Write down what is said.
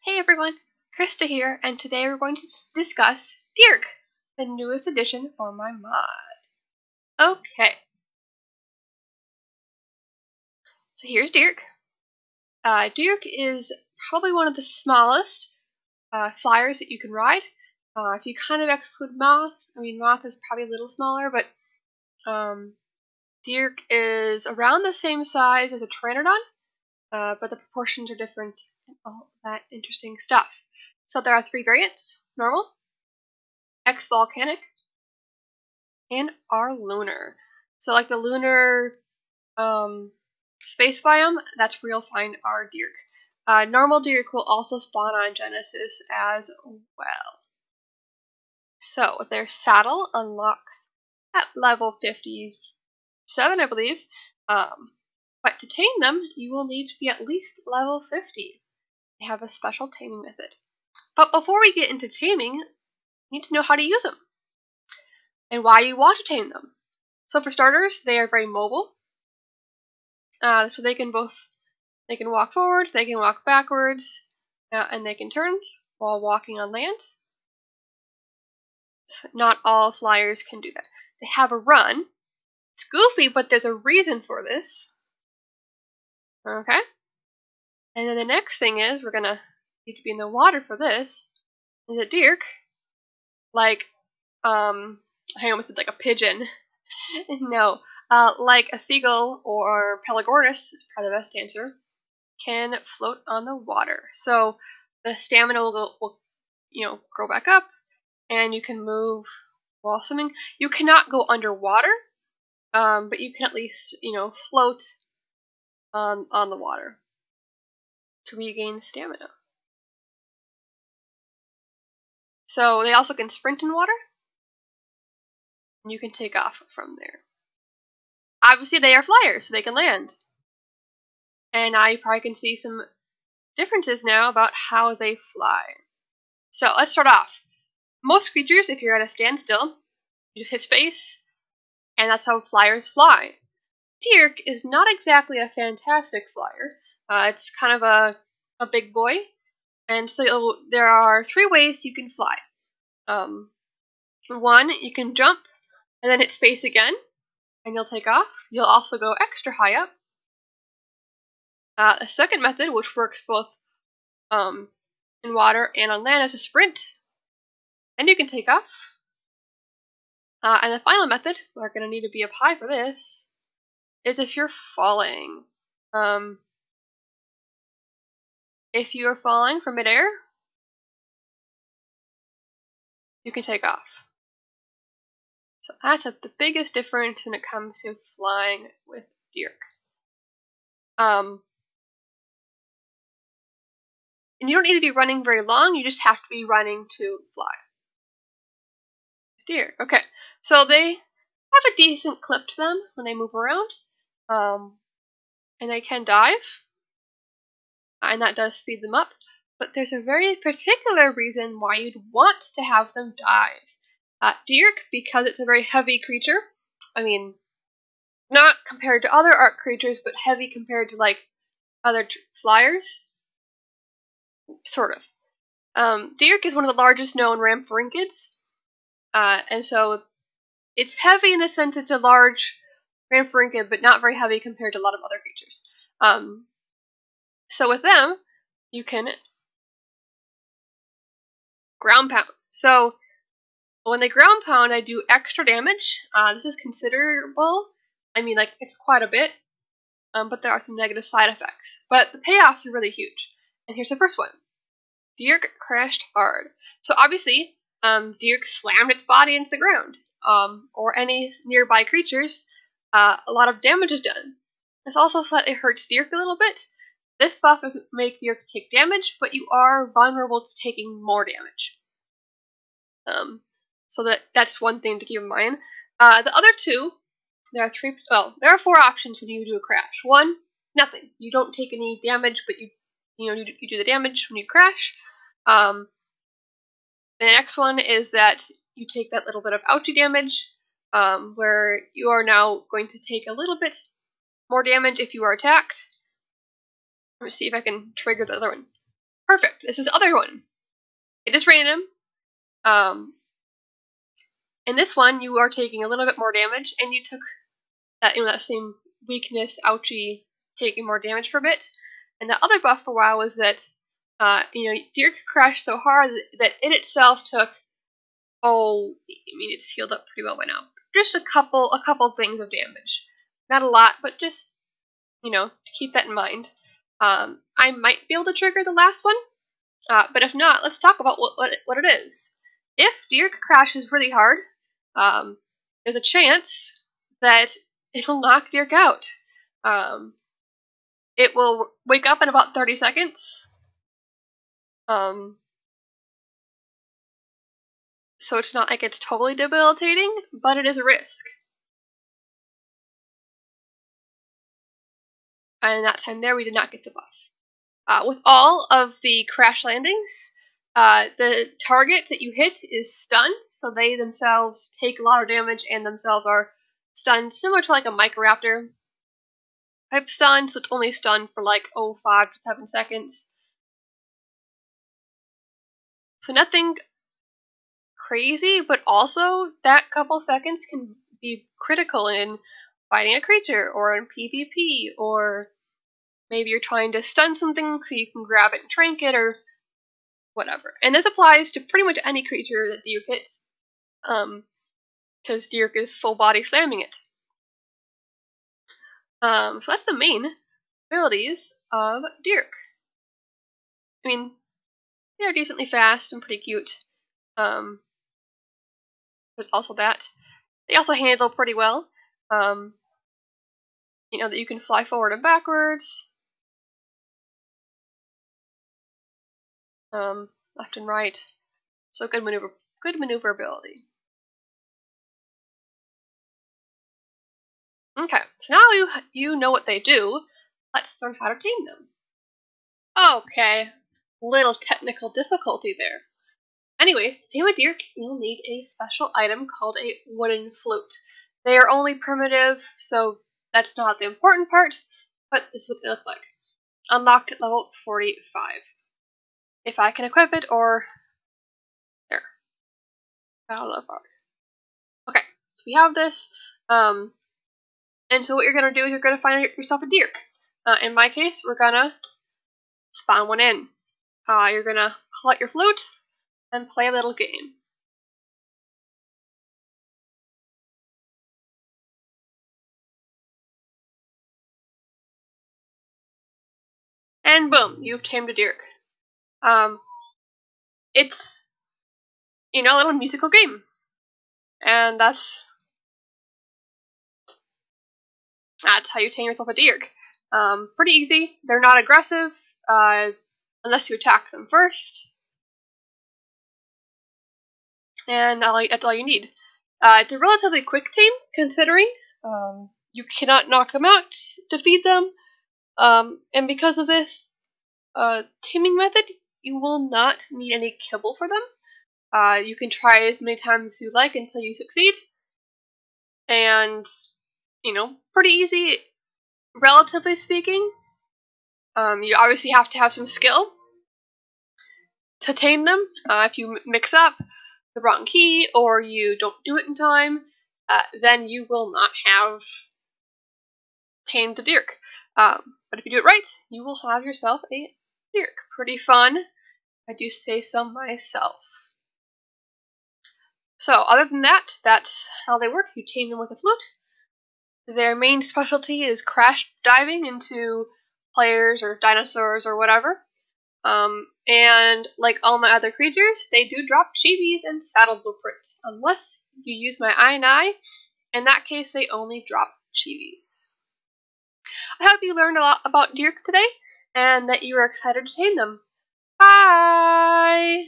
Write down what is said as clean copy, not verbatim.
Hey everyone, Krista here, and today we're going to discuss Dearc, the newest addition for my mod. Okay, so here's Dearc. Dearc is probably one of the smallest flyers that you can ride. If you kind of exclude Moth, Moth is probably a little smaller, but Dearc is around the same size as a Pteranodon, but the proportions are different and all that interesting stuff. So there are three variants: normal, X-volcanic, and our lunar. So like the lunar space biome, that's where you'll find our Dearc. Normal Dearc will also spawn on Genesis as well. So their saddle unlocks at level 57, I believe. But to tame them, you will need to be at least level 50. They have a special taming method. But before we get into taming, you need to know how to use them and why you want to tame them. So for starters, they are very mobile. So they can walk forward, they can walk backwards, and they can turn while walking on land. So not all flyers can do that. They have a run. It's goofy, but there's a reason for this. Okay? And then the next thing is, we're gonna need to be in the water for this. Is a Dearc, like, I almost said like a pigeon. No, like a seagull or Pelagornis, is probably the best answer, can float on the water. So the stamina will grow back up, and you can move while swimming. You cannot go underwater, but you can at least, float on the water to regain stamina. So they also can sprint in water, and you can take off from there. Obviously, they are flyers, so they can land. And now you probably can see some differences now about how they fly. So let's start off. Most creatures, if you're at a standstill, you just hit space, and that's how flyers fly. Dearc is not exactly a fantastic flyer. It's kind of a big boy, and so there are three ways you can fly. One, you can jump and then hit space again, and you'll take off. You'll also go extra high up. A second method, which works both in water and on land, is a sprint, and you can take off. And the final method, we're going to need to be up high for this, is if you're falling. If you are falling from midair, you can take off. So that's the biggest difference when it comes to flying with Dearc. And you don't need to be running very long, you just have to be running to fly. It's Dearc. Okay, so they have a decent clip to them when they move around. And they can dive, and that does speed them up. But there's a very particular reason why you'd want to have them dive. Dearc, because it's a very heavy creature, not compared to other Ark creatures, but heavy compared to like other flyers, sort of. Dearc is one of the largest known rhamphorhynchids, and so it's heavy in the sense it's a large rhamphorhynchid, but not very heavy compared to a lot of other creatures. So with them, you can ground pound. So when they ground pound, I do extra damage. This is considerable. It's quite a bit, but there are some negative side effects. But the payoffs are really huge. And here's the first one. Dearc crashed hard. So obviously, Dearc slammed its body into the ground, or any nearby creatures. A lot of damage is done. This also slightly hurts Dearc a little bit. This buff doesn't make Dearc take damage, but you are vulnerable to taking more damage. So that's one thing to keep in mind. The other two, there are four options when you do a crash. One, nothing. You don't take any damage, but you do the damage when you crash. The next one is that you take that little bit of ouchie damage, where you are now going to take a little bit more damage if you are attacked. Let me see if I can trigger the other one. Perfect. This is the other one. It is random. In this one, you are taking a little bit more damage, and you took that same weakness, ouchie, taking more damage for a bit. And the other buff for a while was that Dearc crashed so hard that it itself took it's healed up pretty well by now. Just a couple things of damage. Not a lot, but just keep that in mind. I might be able to trigger the last one, but if not, let's talk about what it is. If Dearc crashes really hard, there's a chance that it'll knock Dearc out. It will wake up in about 30 seconds. So it's not like it's totally debilitating, but it is a risk. And that time there, we did not get the buff. With all of the crash landings, the target that you hit is stunned, so they themselves take a lot of damage and themselves are stunned, similar to like a Microraptor type stun, so it's only stunned for like 5 to 7 seconds. So nothing crazy, but also that couple seconds can be critical in fighting a creature or in PvP, or maybe you're trying to stun something so you can grab it and trank it or whatever. And this applies to pretty much any creature that Dearc hits, because Dearc is full body slamming it. So that's the main abilities of Dearc. I mean, they're decently fast and pretty cute. There's also that. They also handle pretty well. That you can fly forward and backwards. Left and right. So good maneuverability. Okay, so now you know what they do. Let's learn how to tame them. Okay, little technical difficulty there. Anyways, to tame a Dearc, you'll need a special item called a wooden flute. They are only primitive, so that's not the important part, but this is what they look like. Unlocked at level 45. If I can equip it, or there. Okay, so we have this, and so what you're gonna do is you're gonna find yourself a Dearc. In my case, we're gonna spawn one in. You're gonna pull out your flute and play a little game. And boom, you've tamed a Dearc. It's a little musical game, and that's how you tame yourself a Dearc. Pretty easy. They're not aggressive unless you attack them first, and that's all you need. It's a relatively quick tame, considering you cannot knock them out to feed them, and because of this taming method, you will not need any kibble for them. You can try as many times as you like until you succeed, and pretty easy, relatively speaking. You obviously have to have some skill to tame them. If you mix up the wrong key or you don't do it in time, then you will not have tamed a Dearc. But if you do it right, you will have yourself a Dearc. Pretty fun, I do say so myself. So other than that, that's how they work. You tame them with a flute. Their main specialty is crash diving into players or dinosaurs or whatever. And like all my other creatures, they do drop chibis and saddle blueprints, unless you use my eye. In that case, they only drop chibis. I hope you learned a lot about Dearc today, and that you are excited to tame them. Bye!